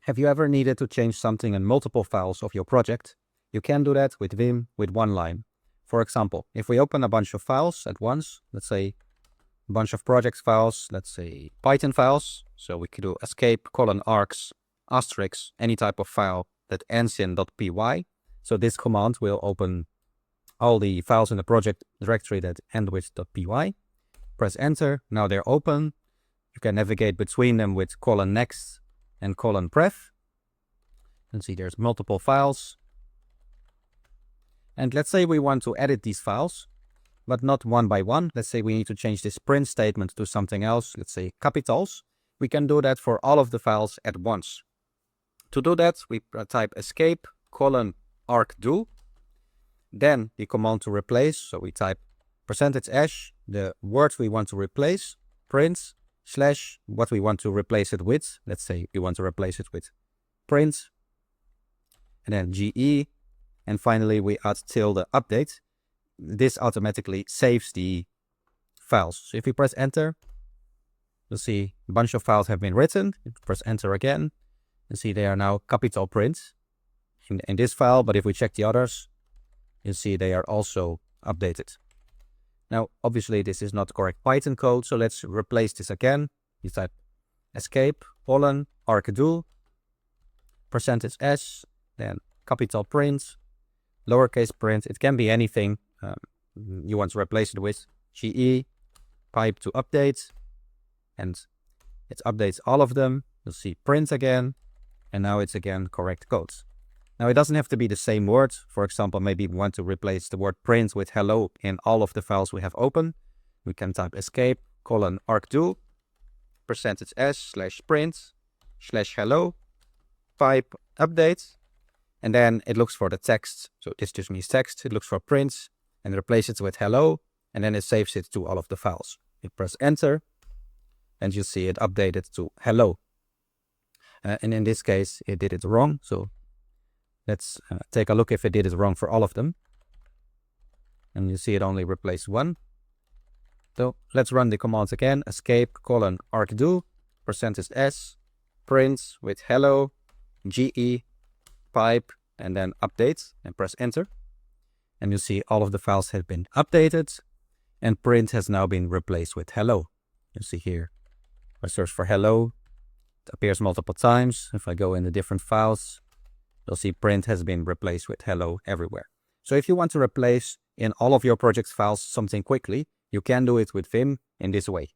Have you ever needed to change something in multiple files of your project? You can do that with Vim with one line. For example, if we open a bunch of files at once, let's say a bunch of project files, let's say Python files. So we could do escape :args asterisk any type of file that ends in .py. So this command will open all the files in the project directory that end with .py. Press enter. Now they're open. You can navigate between them with :next and :pref. You can see there's multiple files. And let's say we want to edit these files, but not one by one. Let's say we need to change this print statement to something else, let's say capitals. We can do that for all of the files at once. To do that, we type escape :argdo. Then the command to replace, so we type %s, the word we want to replace, print, / what we want to replace it with. Let's say we want to replace it with print, and then GE, and finally we add ~update. This automatically saves the files. So if we press enter, you'll see a bunch of files have been written. Press enter again, and see they are now capital print in this file, but if we check the others, you'll see they are also updated. Now, obviously, this is not correct Python code, so let's replace this again. You type escape :argdo, %s, then capital print, lowercase print. It can be anything you want to replace it with. GE, pipe to update, and it updates all of them. You'll see print again, and now it's again correct code. Now, it doesn't have to be the same word. For example, maybe we want to replace the word print with hello in all of the files we have open. We can type escape :argdo, %s /print /hello, pipe update, and then it looks for the text. So this just means text. It looks for print and replaces it with hello, and then it saves it to all of the files. You press enter, and you see it updated to hello. And in this case, it did it wrong. So let's take a look if it did it wrong for all of them. And you see it only replaced one. So let's run the commands again. Escape :argdo, %s, print with hello, GE, pipe, and then update, and press enter. And you see all of the files have been updated, and print has now been replaced with hello. You see here, I search for hello, it appears multiple times. If I go in the different files, you'll see print has been replaced with hello everywhere. So if you want to replace in all of your project files something quickly, you can do it with Vim in this way.